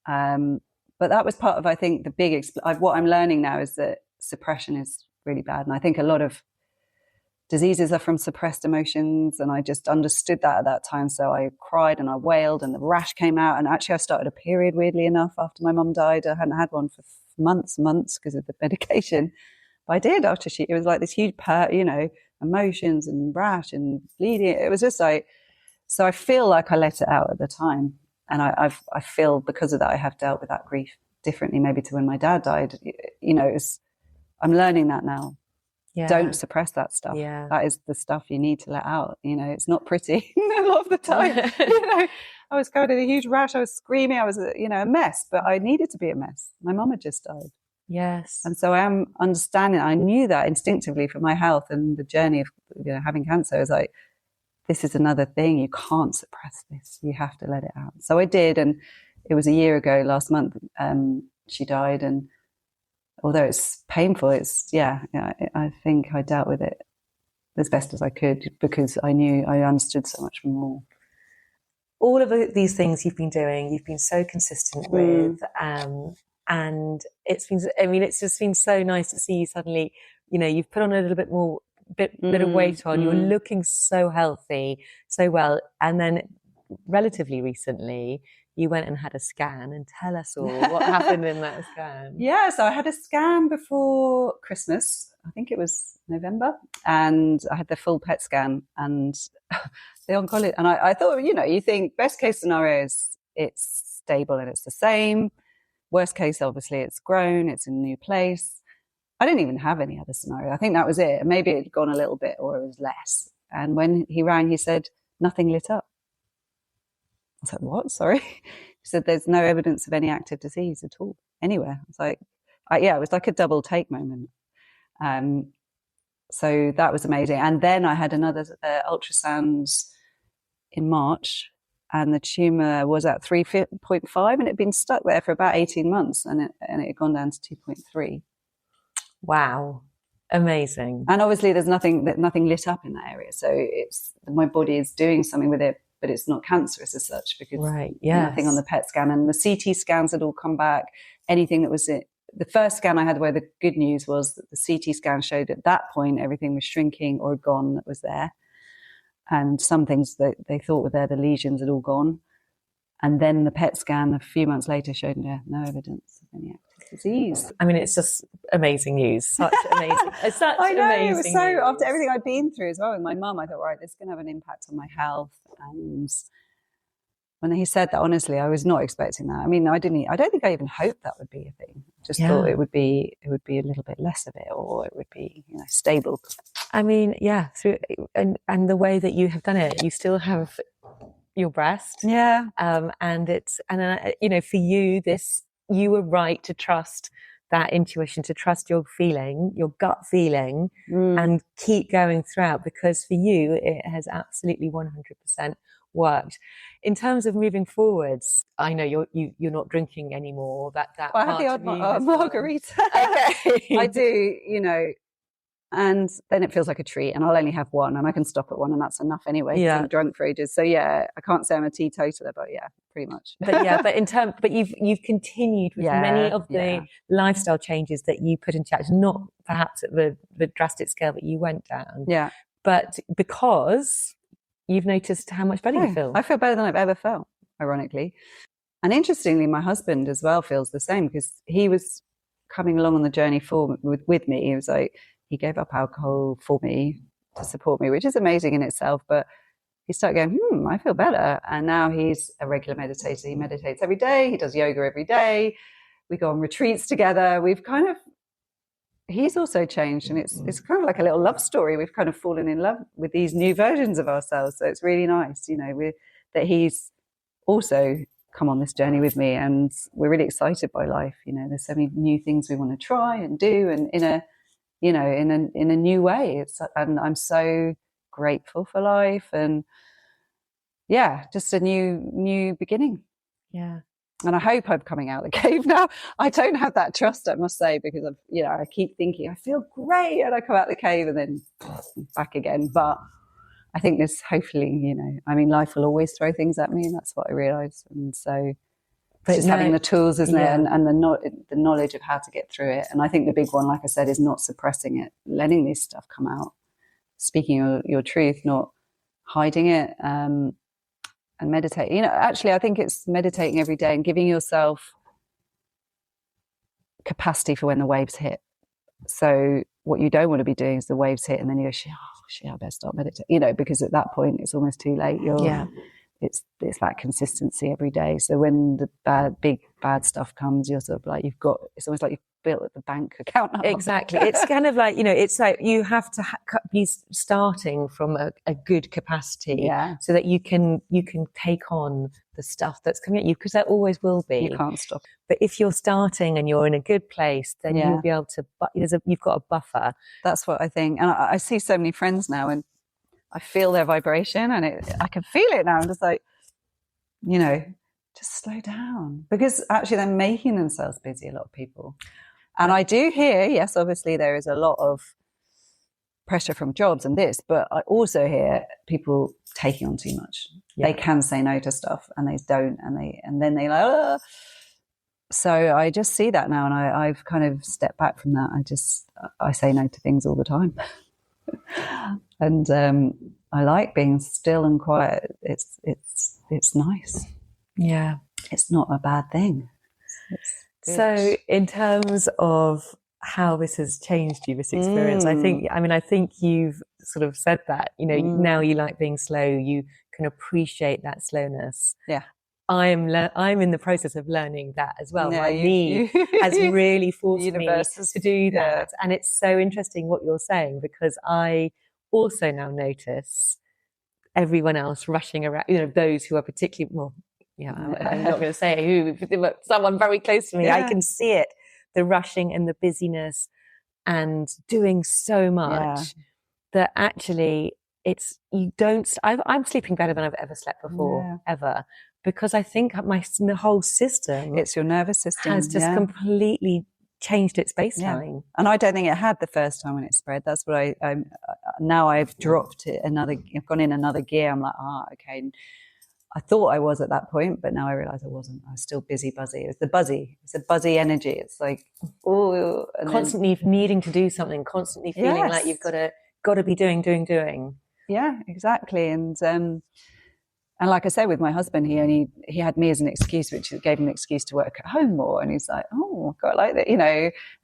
Speaker 2: But that was part of, I think, the big, what I'm learning now is that suppression is really bad. And I think a lot of diseases are from suppressed emotions. And I just understood that at that time. So I cried and I wailed and the rash came out. And actually I started a period, weirdly enough, after my mum died. I hadn't had one for months because of the medication. But I did after it was like this huge, emotions and rash and bleeding. It was just like, so I feel like I let it out at the time. And I feel because of that, I have dealt with that grief differently, maybe to when my dad died. I'm learning that now. Yeah. Don't suppress that stuff. Yeah. That is the stuff you need to let out. It's not pretty a lot of the time. I was covered in a huge rash. I was screaming. I was, a mess, but I needed to be a mess. My mum had just died.
Speaker 1: Yes.
Speaker 2: And so I am understanding. I knew that instinctively for my health and the journey of having cancer. I was like, this is another thing. You can't suppress this. You have to let it out. So I did. And it was a year ago, last month, she died. And although it's painful, I think I dealt with it as best as I could because I knew I understood so much more.
Speaker 1: All of these things you've been doing, you've been so consistent with. And it's just been so nice to see you suddenly, you've put on a little bit more, bit of weight on, you're looking so healthy, so well. And then relatively recently, you went and had a scan, and tell us all what happened in that scan.
Speaker 2: Yeah, so I had a scan before Christmas. I think it was November, and I had the full PET scan and the oncologist. And I thought, you think best case scenario is it's stable and it's the same. Worst case, obviously, it's grown, it's in a new place. I didn't even have any other scenario. I think that was it. Maybe it had gone a little bit or it was less. And when he rang, he said, nothing lit up. I was like, what? Sorry. He said, there's no evidence of any active disease at all, anywhere. I was like, it was like a double take moment. So that was amazing. And then I had another ultrasound in March, and the tumour was at 3.5 and it had been stuck there for about 18 months and it had gone down to 2.3.
Speaker 1: Wow. Amazing.
Speaker 2: And obviously there's nothing lit up in that area. So my body is doing something with it, but it's not cancerous as such because nothing on the PET scan, and the CT scans had all come back. Anything that was it. The first scan I had where the good news was that the CT scan showed at that point everything was shrinking or gone that was there. And some things that they thought were there, the lesions had all gone. And then the PET scan a few months later showed no evidence of any active disease.
Speaker 1: I mean, it's just amazing news. Such amazing. It's such
Speaker 2: I know,
Speaker 1: amazing
Speaker 2: it was so
Speaker 1: news.
Speaker 2: After everything I'd been through as well with my mum, I thought, right, this is going to have an impact on my health. And when he said that, honestly, I was not expecting that. I mean, I don't think I even hoped that would be a thing. Just thought it would be a little bit less of it, or it would be stable.
Speaker 1: I mean, and the way that you have done it, you still have your breast.
Speaker 2: Yeah.
Speaker 1: For you, you were right to trust that intuition, to trust your feeling, your gut feeling, and keep going throughout, because for you, it has absolutely 100% worked. In terms of moving forwards, I know you're not drinking anymore. That
Speaker 2: I have the odd margarita. Okay. I do, And then it feels like a treat, and I'll only have one, and I can stop at one, and that's enough anyway. 'Cause I'm drunk for ages. So yeah, I can't say I'm a teetotaler, but yeah, pretty much.
Speaker 1: But you've continued with many of the lifestyle changes that you put into action, not perhaps at the drastic scale that you went down.
Speaker 2: Yeah.
Speaker 1: But because you've noticed how much better you feel.
Speaker 2: I feel better than I've ever felt, ironically. And interestingly, my husband as well feels the same, because he was coming along on the journey with me. He was like, he gave up alcohol for me to support me, which is amazing in itself. But he started going, I feel better. And now he's a regular meditator. He meditates every day. He does yoga every day. We go on retreats together. He's also changed. And it's kind of like a little love story. We've kind of fallen in love with these new versions of ourselves. So it's really nice, that he's also come on this journey with me. And we're really excited by life. There's so many new things we want to try and do, and in a new way. And I'm so grateful for life, and just a new beginning.
Speaker 1: Yeah.
Speaker 2: And I hope I'm coming out of the cave now. I don't have that trust, I must say, because I keep thinking I feel great, and I come out of the cave and then back again. But I think this, hopefully, life will always throw things at me, and that's what I realise. And so it's just having the tools, isn't it? And the knowledge of how to get through it. And I think the big one, like I said, is not suppressing it, letting this stuff come out, speaking your truth, not hiding it, and meditate. Actually, I think it's meditating every day and giving yourself capacity for when the waves hit. So what you don't want to be doing is the waves hit and then you go, shit, I better start meditating, because at that point it's almost too late. It's that consistency every day. So when the big bad stuff comes, you're sort of like, it's almost like you've built the bank account up.
Speaker 1: Exactly. It's kind of like, it's like you have to be starting from a good capacity, so that you can take on the stuff that's coming at you, because there always will be.
Speaker 2: You can't stop.
Speaker 1: But if you're starting and you're in a good place, then you'll be able to, you've got a buffer.
Speaker 2: That's what I think. And I see so many friends now, and I feel their vibration, and I can feel it now. I'm just like, just slow down, because actually they're making themselves busy, a lot of people. And I do hear, yes, obviously there is a lot of pressure from jobs and this, but I also hear people taking on too much. They can say no to stuff, and they don't, and then they like, oh. So I just see that now, and I've kind of stepped back from that. I say no to things all the time. And I like being still and quiet. It's nice.
Speaker 1: Yeah,
Speaker 2: it's not a bad thing.
Speaker 1: So in terms of how this has changed you, this experience, I think you've sort of said that, now you like being slow, you can appreciate that slowness.
Speaker 2: Yeah.
Speaker 1: I'm in the process of learning that as well. My knee has really forced me to do that. And it's so interesting what you're saying, because I also now notice everyone else rushing around, those who are particularly, I'm not going to say who, but someone very close to me. I can see it, the rushing and the busyness and doing so much that actually I'm sleeping better than I've ever slept before, ever. Because I think the whole system,
Speaker 2: it's your nervous system,
Speaker 1: has just completely changed its baseline.
Speaker 2: Yeah. And I don't think it had the first time when it spread. That's what now I've dropped it I've gone in another gear. I'm like, okay. I thought I was at that point, but now I realize I wasn't. I was still busy, buzzy. It's a buzzy energy. It's like,
Speaker 1: constantly needing to do something, constantly feeling like you've got to be doing.
Speaker 2: Yeah, exactly. And like I said, with my husband, he had me as an excuse, which gave him an excuse to work at home more. And he's like, oh, I quite like that,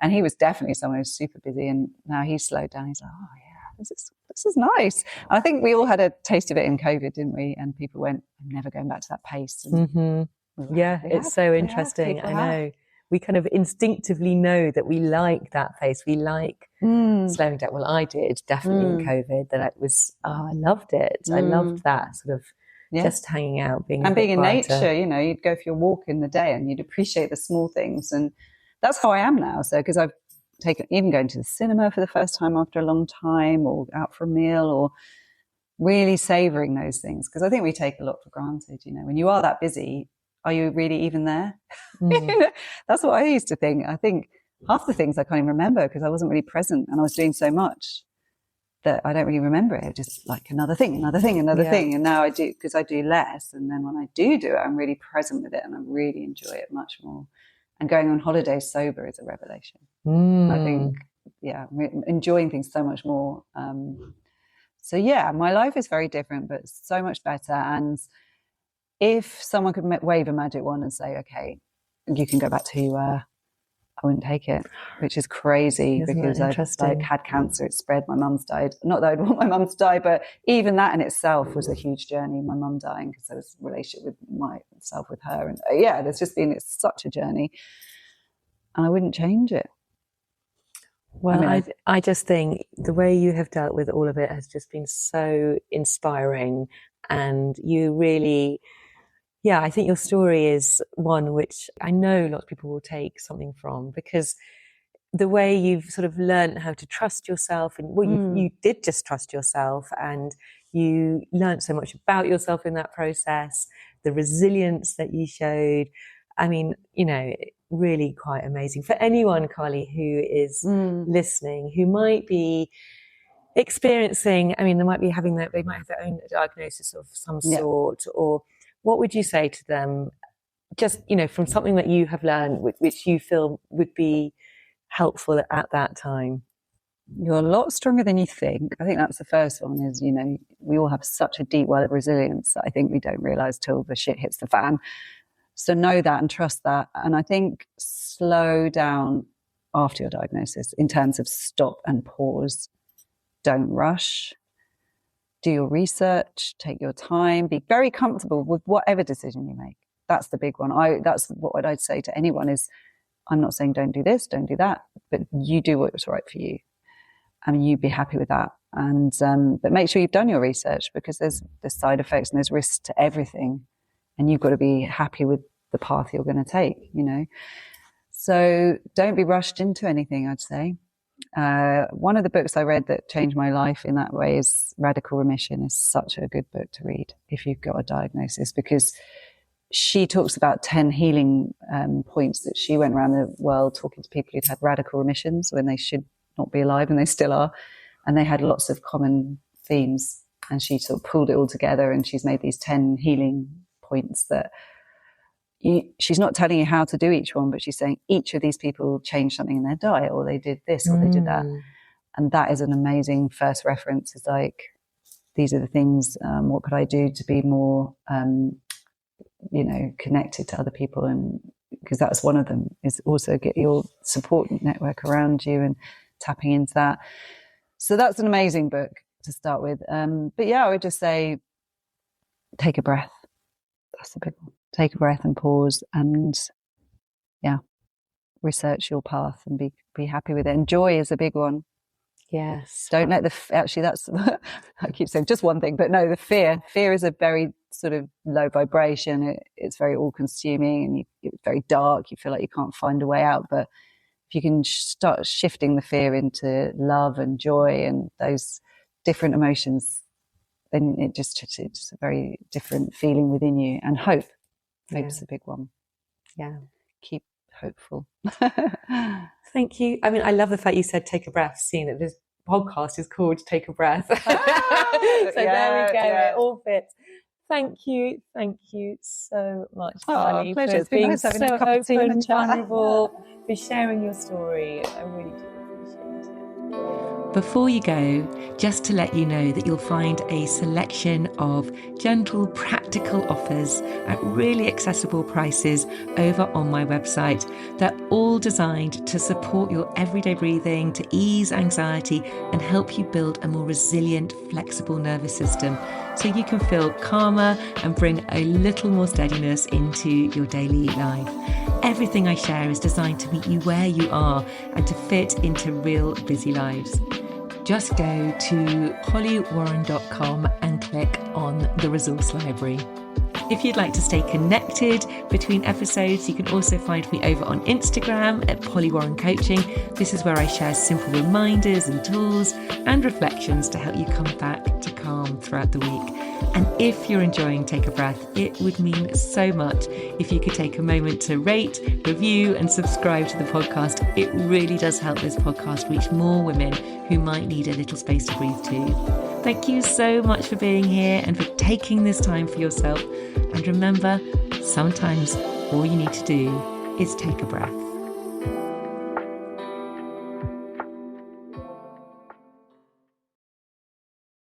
Speaker 2: And he was definitely someone who's super busy. And now he's slowed down. He's like, oh yeah, this is nice. And I think we all had a taste of it in COVID, didn't we? And people went, I'm never going back to that pace. And
Speaker 1: it's so interesting. I know. We kind of instinctively know that we like that pace. We like slowing down. Well, I did definitely in COVID. That it was, I loved it. I loved that sort of. Just hanging out, being in
Speaker 2: nature, you'd go for your walk in the day and you'd appreciate the small things. And that's how I am now. So, because I've even going to the cinema for the first time after a long time, or out for a meal, or really savoring those things. Because I think we take a lot for granted, when you are that busy, are you really even there? That's what I used to think. I think half the things I can't even remember because I wasn't really present and I was doing so much that I don't really remember it. Just like another thing. And now I do, because I do less. And then when I do it, I'm really present with it and I really enjoy it much more. And going on holiday sober is a revelation. I think, enjoying things so much more. So yeah, my life is very different, but so much better. And if someone could wave a magic wand and say, okay, you can go back to who you were, I wouldn't take it, which is crazy.
Speaker 1: Isn't
Speaker 2: because
Speaker 1: I've
Speaker 2: had cancer, it spread, my mum's died. Not that I'd want my mum to die, but even that in itself was a huge journey, my mum dying, because there was a relationship with myself with her. And it's such a journey. And I wouldn't change it.
Speaker 1: Well, I just think the way you have dealt with all of it has just been so inspiring. And you really, I think your story is one which I know lots of people will take something from, because the way you've sort of learned how to trust yourself, and you did just trust yourself, and you learned so much about yourself in that process, the resilience that you showed. I mean, really quite amazing for anyone, Carly, who is listening, who might be experiencing, they might be they might have their own diagnosis of some sort, or what would you say to them, just, from something that you have learned, which you feel would be helpful at that time?
Speaker 2: You're a lot stronger than you think. I think that's the first one is, we all have such a deep well of resilience that I think we don't realize till the shit hits the fan. So know that and trust that. And I think slow down after your diagnosis in terms of stop and pause. Don't rush. Do your research, take your time, be very comfortable with whatever decision you make. That's the big one. That's what I'd say to anyone is, I'm not saying don't do this, don't do that, but you do what's right for you. You be happy with that. And but make sure you've done your research, because there's side effects and there's risks to everything. And you've got to be happy with the path you're going to take, So don't be rushed into anything, I'd say. One of the books I read that changed my life in that way is Radical Remission. Is such a good book to read if you've got a diagnosis, because she talks about 10 healing points that she went around the world talking to people who'd had radical remissions when they should not be alive, and they still are. And they had lots of common themes. And she sort of pulled it all together, and she's made these 10 healing points that she's not telling you how to do each one, but she's saying each of these people changed something in their diet, or they did this, or they did that. And that is an amazing first reference. It's like, these are the things, what could I do to be more, connected to other people? And because that's one of them, is also get your support network around you and tapping into that. So that's an amazing book to start with. But I would just say, take a breath. That's the big one. Take a breath and pause, and research your path and be happy with it. And joy is a big one.
Speaker 1: Yes.
Speaker 2: Don't let that's I keep saying just one thing, but no, the fear is a very sort of low vibration. It's very all consuming, and it's very dark. You feel like you can't find a way out. But if you can start shifting the fear into love and joy and those different emotions, then it's a very different feeling within you. And hope. Hope's a big one.
Speaker 1: Yeah.
Speaker 2: Keep hopeful.
Speaker 1: Thank you. I love the fact you said take a breath, seeing that this podcast is called Take a Breath. There we go. It all fits. Thank you so much, Carly,
Speaker 2: pleasure.
Speaker 1: for
Speaker 2: It's been
Speaker 1: being
Speaker 2: nice having
Speaker 1: so
Speaker 2: a cup of tea and a
Speaker 1: open,
Speaker 2: chat.
Speaker 1: vulnerable, for sharing your story. I really do appreciate it.
Speaker 3: Before you go, just to let you know that you'll find a selection of gentle, practical offers at really accessible prices over on my website. They're all designed to support your everyday breathing, to ease anxiety and help you build a more resilient, flexible nervous system so you can feel calmer and bring a little more steadiness into your daily life. Everything I share is designed to meet you where you are and to fit into real busy lives. Just go to hollywarren.com and click on the resource library. If you'd like to stay connected between episodes, you can also find me over on Instagram at Polly Warren Coaching. This is where I share simple reminders and tools and reflections to help you come back to calm throughout the week. And if you're enjoying Take a Breath, it would mean so much if you could take a moment to rate, review, and subscribe to the podcast. It really does help this podcast reach more women who might need a little space to breathe too. Thank you so much for being here and for taking this time for yourself. And remember, sometimes all you need to do is take a breath.